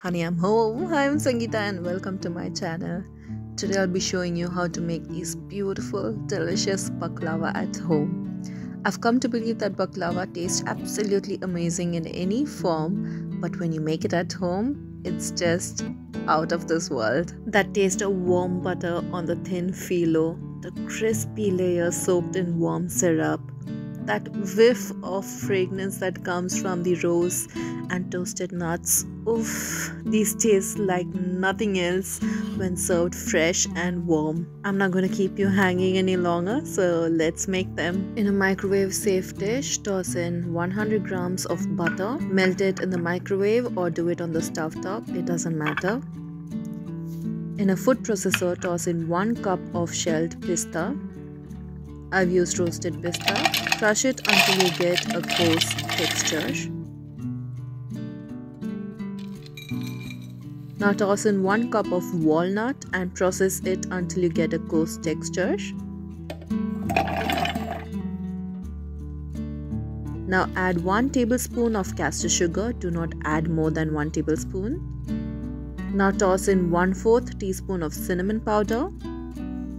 Honey, I'm home. Hi, I'm Sangeeta and welcome to my channel. Today I'll be showing you how to make these beautiful, delicious baklava at home. I've come to believe that baklava tastes absolutely amazing in any form, but when you make it at home, it's just out of this world. That taste of warm butter on the thin phyllo, the crispy layer soaked in warm syrup, that whiff of fragrance that comes from the rose and toasted nuts. Oof, these taste like nothing else when served fresh and warm. I'm not going to keep you hanging any longer, so let's make them. In a microwave safe dish, toss in 100 grams of butter. Melt it in the microwave or do it on the stove top, it doesn't matter. In a food processor, toss in 1 cup of shelled pista. I've used roasted pista. Crush it until you get a coarse texture. Now toss in 1 cup of walnut and process it until you get a coarse texture. Now add 1 tablespoon of castor sugar. Do not add more than 1 tablespoon. Now toss in 1/4 teaspoon of cinnamon powder.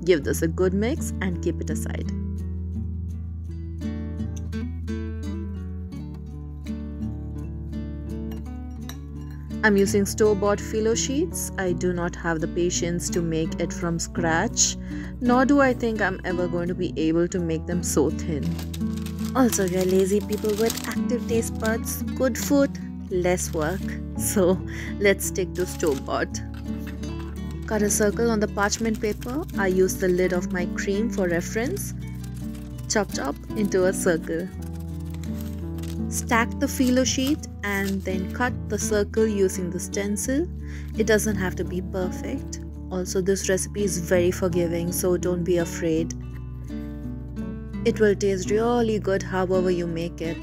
Give this a good mix and keep it aside. I'm using store-bought phyllo sheets. I do not have the patience to make it from scratch, nor do I think I'm ever going to be able to make them so thin. Also, we are lazy people with active taste buds. Good food, less work. So let's stick to store-bought. Cut a circle on the parchment paper. I use the lid of my cream for reference. Chop into a circle. Stack the phyllo sheet and then cut the circle using the stencil. It doesn't have to be perfect. Also, this recipe is very forgiving, so don't be afraid. It will taste really good however you make it.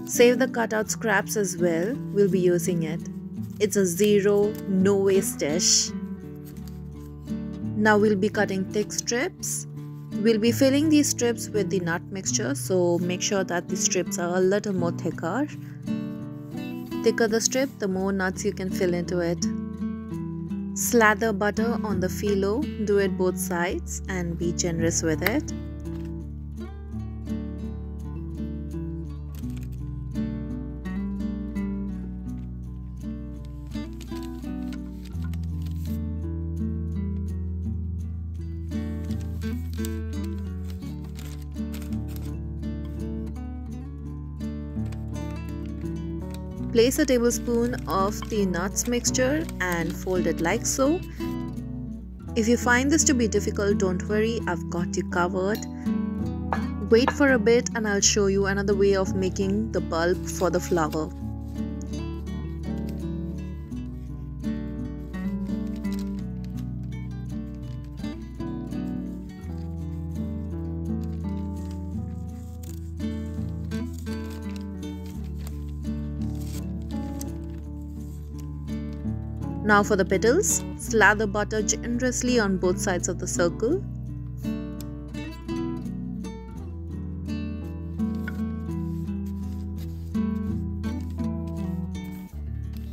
Save the cutout scraps as well, we'll be using it. It's a zero, no waste dish. Now we'll be cutting thick strips. We'll be filling these strips with the nut mixture, so make sure that the strips are a little more thicker. Thicker the strip, the more nuts you can fill into it. Slather butter on the phyllo, do it both sides and be generous with it. Place a tablespoon of the nuts mixture and fold it like so. If you find this to be difficult, don't worry, I've got you covered. Wait for a bit and I'll show you another way of making the bulb for the flower. Now for the petals, slather butter generously on both sides of the circle.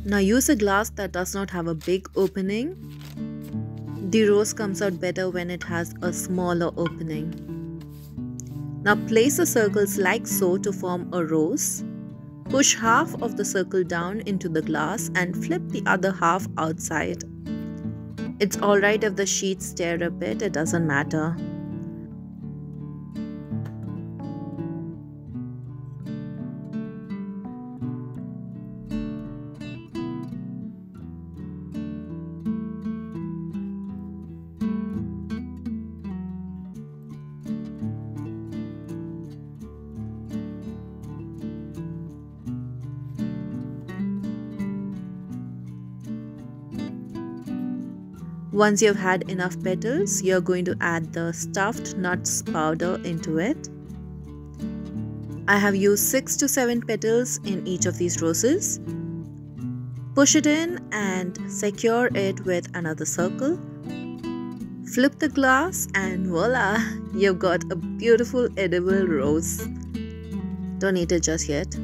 Now use a glass that does not have a big opening. The rose comes out better when it has a smaller opening. Now place the circles like so to form a rose. Push half of the circle down into the glass and flip the other half outside. It's alright if the sheets tear a bit, it doesn't matter. Once you've had enough petals, you're going to add the stuffed nuts powder into it. I have used 6 to 7 petals in each of these roses. Push it in and secure it with another circle. Flip the glass and voila, you've got a beautiful edible rose. Don't eat it just yet.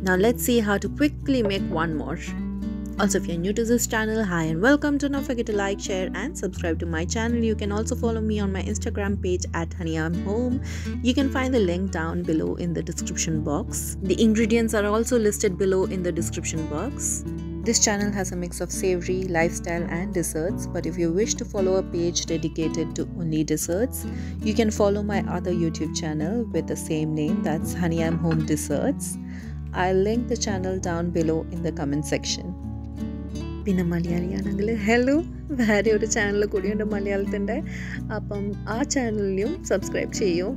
Now let's see how to quickly make one more. Also, if you're new to this channel, hi and welcome. Do not forget to like, share and subscribe to my channel. You can also follow me on my Instagram page at @honeyamhome. You can find the link down below in the description box. The ingredients are also listed below in the description box. This channel has a mix of savory, lifestyle and desserts, but if you wish to follow a page dedicated to only desserts, you can follow my other YouTube channel with the same name, that's Honeyamhome Desserts. I'll link the channel down below in the comment section. പിന്നെ മലയാളിയാണെങ്കിൽ hello വേറെ ഒരു channel കൂടിയുണ്ട് മലയാളത്തിൻ്റെ, അപ്പം ആ ചാനലിലും subscribe ചെയ്യൂ.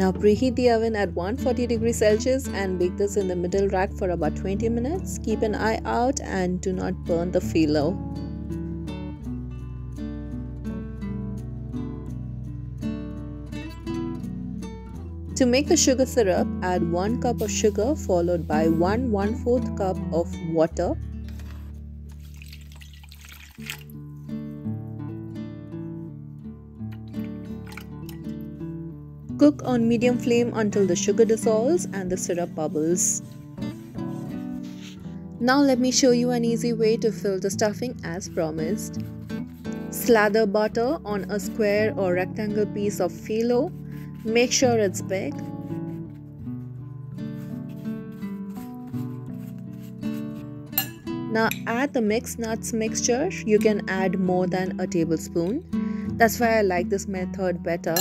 Now preheat the oven at 140 degrees Celsius and bake this in the middle rack for about 20 minutes. Keep an eye out and do not burn the phyllo. To make the sugar syrup, add 1 cup of sugar followed by 1/4 cup of water. Cook on medium flame until the sugar dissolves and the syrup bubbles. Now let me show you an easy way to fill the stuffing as promised. Slather butter on a square or rectangle piece of phyllo. Make sure it's big. Now add the mixed nuts mixture. You can add more than a tablespoon. That's why I like this method better.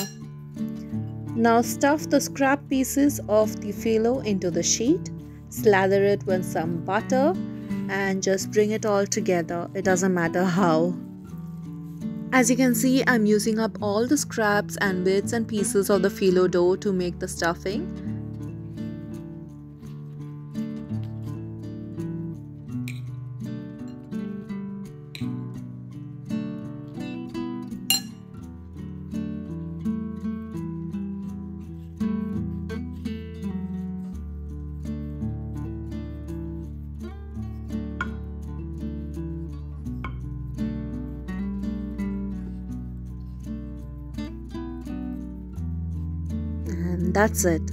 Now stuff the scrap pieces of the phyllo into the sheet. Slather it with some butter and just bring it all together. It doesn't matter how. As you can see, I'm using up all the scraps and bits and pieces of the phyllo dough to make the stuffing. And that's it.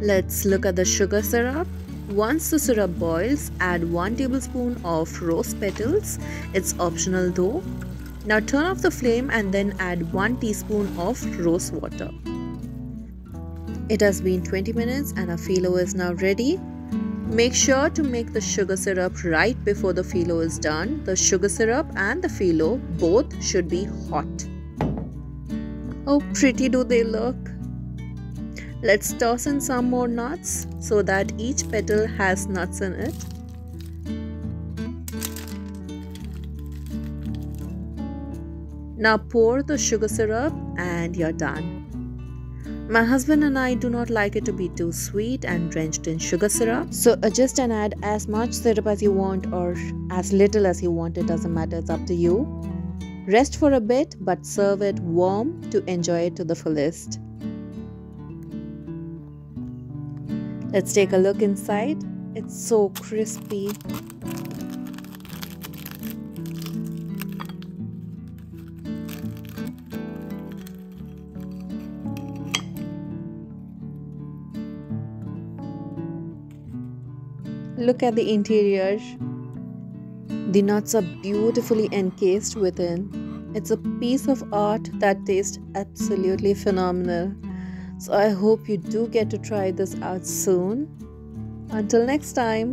Let's look at the sugar syrup. Once the syrup boils, add 1 tablespoon of rose petals. It's optional though. Now turn off the flame and then add 1 teaspoon of rose water. It has been 20 minutes and our phyllo is now ready. Make sure to make the sugar syrup right before the phyllo is done. The sugar syrup and the phyllo both should be hot. How pretty do they look? Let's toss in some more nuts so that each petal has nuts in it. Now pour the sugar syrup and you're done. My husband and I do not like it to be too sweet and drenched in sugar syrup, so adjust and add as much syrup as you want or as little as you want. It doesn't matter, it's up to you. Rest for a bit but serve it warm to enjoy it to the fullest. Let's take a look inside. It's so crispy. Look at the interior. The nuts are beautifully encased within. It's a piece of art that tastes absolutely phenomenal. So I hope you do get to try this out soon. Until next time.